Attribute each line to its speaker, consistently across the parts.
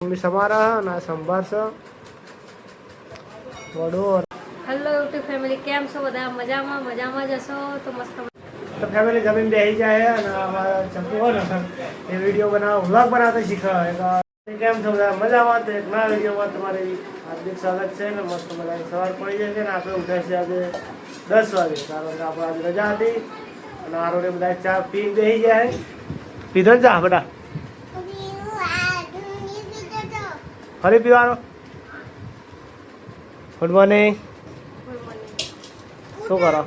Speaker 1: Mummy સમારા અને સંભાળશે વડો.
Speaker 2: Hello YouTube family, કેમ છો બધા? મજામાં જ હશો તો મસ્ત.
Speaker 1: તો ફેમિલી જમીન બેસી જાય અને અમારા ચંપુ હોય ને એ વિડીયો બનાવો, વ્લોગ બનાવતા શીખવાય. કેમ છો બધા? મજામાં? તો એક નવા વિડીયોમાં તમારી હાર્દિક સ્વાગત છે ને. મસ્ત મજાની સવાર પડી જાય છે ને આપણે ઉઠાય છે આજે 10 વાગે, કારણ કે આપણે આજે રજા હતી અને આરોને બધા ચા પી બેસી જાય. પીધો ને ચા બધા? ફરી પીવાનો? Good morning. શું કરો?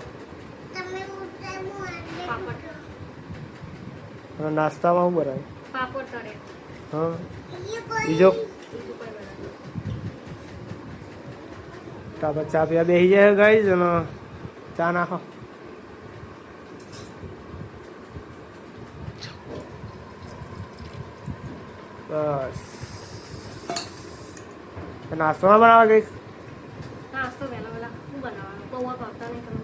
Speaker 1: નાસ્તામાં શું બનાવ્યું?
Speaker 2: પાપડ તળે.
Speaker 1: હા, બીજો તો આપણે ચા પીવા બેસી જાય ગાઈઝ અને ચા નાખો. બસ નાસ્તો ના બનાવવા ગઈશ?
Speaker 2: નાસ્તો વહેલા વહેલા શું બનાવવાનું? પૌવા ભાવતા નહીં તમને?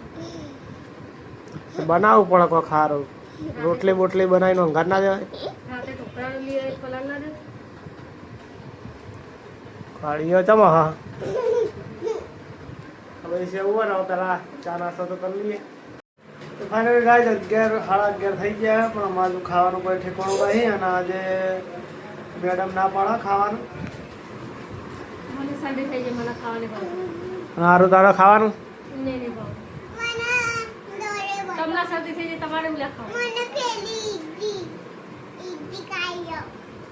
Speaker 1: બનાવવું પડે કોઈ ખારું. રોટલી બોટલી બનાવીને અંગાર ના જવાય?
Speaker 2: રાતે ઢોકળા લઈએ પલાળ ના દે?
Speaker 1: કાઢીઓ ચમ. હા હવે છે એવું હોય ને પેલા ચા નાસ્તો તો કરી લઈએ. તો ફાઇનલી ગાઈઝ 11 સાડા 11 થઈ ગયા પણ અમારું ખાવાનું કોઈ ઠેકાણું નહીં અને આજે મેડમ ના પાડે ખાવાનું.
Speaker 2: મને શરદી થઈ જાય, મને ખાવાની ભાવ
Speaker 1: સારું તારે ખાવાનું
Speaker 2: નહીં ભાવ. તમને શરદી થઈ જાય, તમારે બી ખાવ.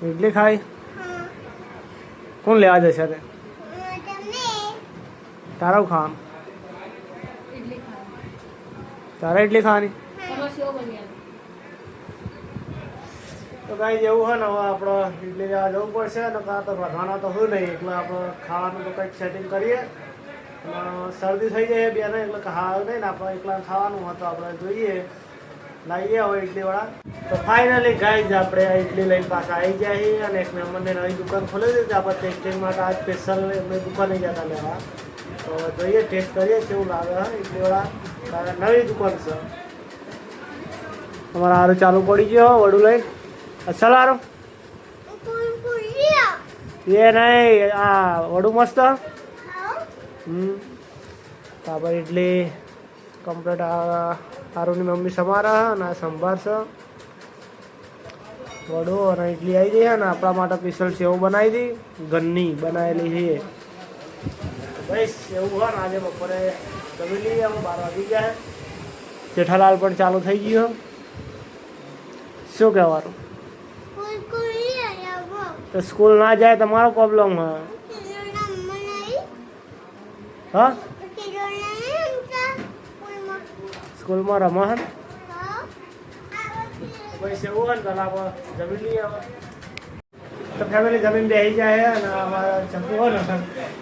Speaker 1: ઇડલી ખાઈ? કોણ લેવા જશે તે? તારું ખાવાનું?
Speaker 2: ઇડલી ખાવ.
Speaker 1: તારે ઇડલી ખાવાની?
Speaker 2: તમારે શેવ બની આવે.
Speaker 1: તો કાંઈ જેવું હોય ને હવે આપણે ઇડલી લેવા જવું પડશે અને કાં તો વધવાના તો શું નહીં, એટલે આપણે ખાવાનું તો કંઈક સેટિંગ કરીએ. શરદી થઈ જાય બેને એટલે ખાવા નહીં ને આપણે એકલા ખાવાનું હોય તો આપણે જોઈએ લાવીએ હવે ઇડલીવાળા. તો ફાઇનલી ગાઈઝ આપણે ઇડલી લઈને પાછા આવી જાય અને એક મહેમાનને નવી દુકાન ખોલી દીધી આપણે ટેસ્ટિંગ માટે. આ સ્પેશિયલ એમની દુકાને જતા લેવા, તો જોઈએ ટેસ્ટ કરીએ કેવું લાગે હા ઇડલીવાળા. નવી દુકાન છે અમારા. હારું ચાલુ પડી ગયો વડું લઈને. અસલ હારું એ નહીં, આ વડું મસ્ત. તો આપણે ઇડલી કમ્પ્લીટ હારુની મમ્મી સમારા અને સંભાળશે વડો અને ઇડલી આવી ગઈ અને આપણા માટે સ્પેશિયલ સેવ બનાવી દી, ઘરની બનાવેલી છે. બસ એવું હોય ને આજે બપોરે જમી લઈએ. અમે 12 વાગી ગયા. જેઠાલાલ પણ ચાલુ થઈ ગયો. શું કહેવાનું? તો સ્કૂલ ના જાય તમારો પ્રોબ્લેમ હોય. હા, સ્કૂલમાં રમા હે પછી એવું હોય ને પેલા આપણે જમી લઈએ. તો ફેમિલી જમીન બેસી જાય અને અમારા ચંપુ હોય ને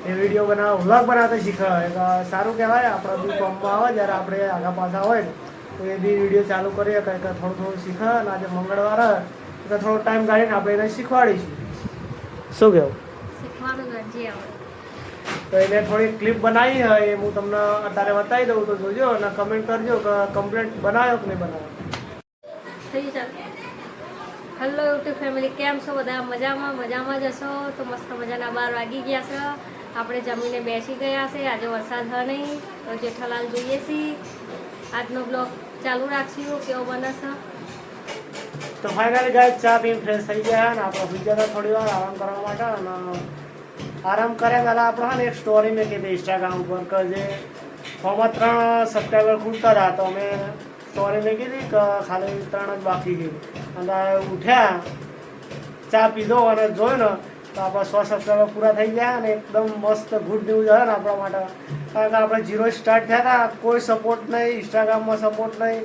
Speaker 1: એ વિડીયો બનાવો, વ્લોગ બનાવતા શીખવાય. સારું કહેવાય. આપણે બી કોમમાં આવે જ્યારે આપણે આગા પાછા હોય ને તો એ બી વિડીયો ચાલુ કરીએ કંઈક થોડું થોડું શીખે. અને આજે મંગળવાર એટલે થોડો ટાઈમ કાઢીને આપણે એને શીખવાડીશું. શું કહેવું?
Speaker 2: શીખવાનું ગરજી આવે.
Speaker 1: તો એને થોડી ક્લિપ બનાવી હોય એ હું તમને અત્યારે બતાવી દઉં તો જોજો અને કમેન્ટ કરજો કે કમ્પ્લેટ બનાવ્યો કે નહીં બનાવ્યો.
Speaker 2: થઈ શકે. હેલો યુટ્યુબ ફેમિલી, કેમ છો બધા? મજામાં જ હશો તો મસ્ત મજાના 12 વાગી ગયા છે. આપણે જમીને બેસી ગયા છે. આજે વરસાદ હ નહીં તો જેઠાલાલ જોઈએ છીએ. આજનો બ્લોગ ચાલુ રાખશું કેવો બને છે.
Speaker 1: તો ફાઇનલી ગાઈસ ચા પીને ફ્રેશ થઈ ગયા અને આપણે બીજા તો થોડી વાર આરામ કરવા માટે અને આરામ કર્યા પહેલાં આપણે હા ને એક સ્ટોરી મેં કીધી ઇન્સ્ટાગ્રામ ઉપર કે જે ફોર્મમાં 3 સબસ્ક્રાઈબર ખૂટતા હતા તો અમે સ્ટોરી મેં કીધી કે ખાલી 3 જ બાકી છે. અને ઉઠ્યા ચા પીધો અને જોયું ને તો આપણા 100 સબસ્ક્રાઈબર પૂરા થઈ ગયા અને એકદમ મસ્ત ગુડ ન્યૂઝ આવે ને આપણા માટે. કારણ કે આપણે 0 સ્ટાર્ટ થયા હતા, કોઈ સપોર્ટ નહીં, ઇન્સ્ટાગ્રામમાં સપોર્ટ નહીં,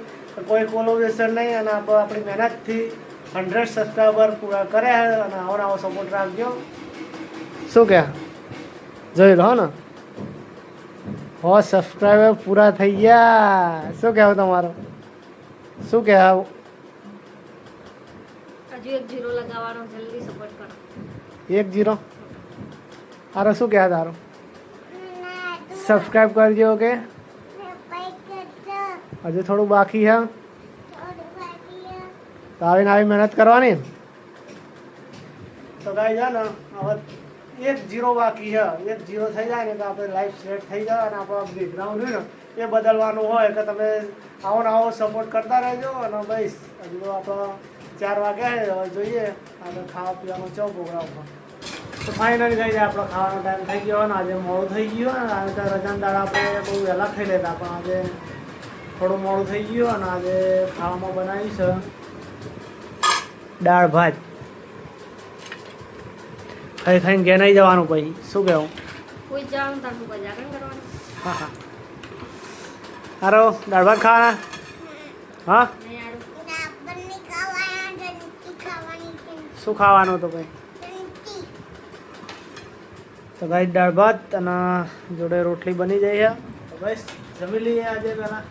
Speaker 1: કોઈ કોલોબરેશન નહીં અને આપણી મહેનતથી 100 સબસ્ક્રાઈબર પૂરા કર્યા અને આવો સપોર્ટ રાખજો. શું કહે? જોઈ લો ને 100 સબસ્ક્રાઈબર પૂરા થઈ ગયા. શું કહેવું તમારું? શું કહેવું?
Speaker 2: હજુ 1 0 લગાવવાનો, જલ્દી સપોર્ટ કરો.
Speaker 1: 1 0? તારો શું કહે? તારું સબસ્ક્રાઈબ કરજો. કે હજુ થોડું બાકી છે તો આવીને આવી મહેનત કરવાની. તો ગાય છે ને હવે 1-0 બાકી છે. 1-0 થઈ જાય ને તો આપણે લાઈફ સેટ થઈ જાય અને આપણો બેકગ્રાઉન્ડ હોય ને એ બદલવાનું હોય કે તમે આવો ને આવો સપોર્ટ કરતા રહેજો. અને બસ હજુ તો આપણો 4 વાગ્યા છે. હવે જોઈએ આપણે ખાવા પીવાનો ચો પ્રોગ્રામ હોય. તો ફાઇનલી ગઈ આપણો ખાવાનો ટાઈમ થઈ ગયો ને આજે મોડું થઈ ગયું ને આજે તો રજાના દાડા આપણે બહુ વહેલા ખાઈ લેતા પણ આજે થોડું મોડું થઈ ગયું અને આજે ખાવામાં બનાવી છે દાળ ભાત. ખાઈ ખાઈને ઘેર નહીં જવાનું પછી શું કહેવું?
Speaker 2: કોઈ જવાનું તારું બજાર કરવાનું.
Speaker 1: હા હા હારો દાળ ભાત ખાવાના? હા
Speaker 2: નહીં આડું.
Speaker 1: શું ખાવાનું તો ભાઈ? તો ભાઈ દાળ ભાત અને જોડે રોટલી બની જાય છે. તો બસ જમી લઈએ આજે પહેલાં.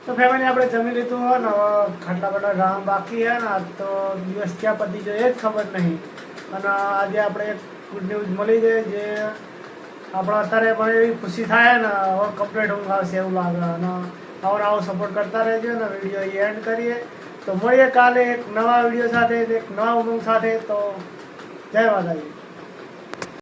Speaker 1: તો ફેમિલી આપણે જમી લીધું હોય ને હવે ખાટલા બધા ગામ બાકી છે ને આજ તો દિવસ ક્યાં પતી ગયો એ જ ખબર નહીં. અને આજે આપણે એક ગુડ ન્યૂઝ મળી છે જે આપણા અત્યારે પણ એવી ખુશી થાય ને હવે કમ્પ્લીટ ઊંઘ આવશે એવું લાગે. અને આવો સપોર્ટ કરતા રહેજો ને વિડીયો એન્ડ કરીએ. તો મળીએ કાલે એક નવા વિડીયો સાથે એક નવા ઉમંગ સાથે. તો જય માતાજી.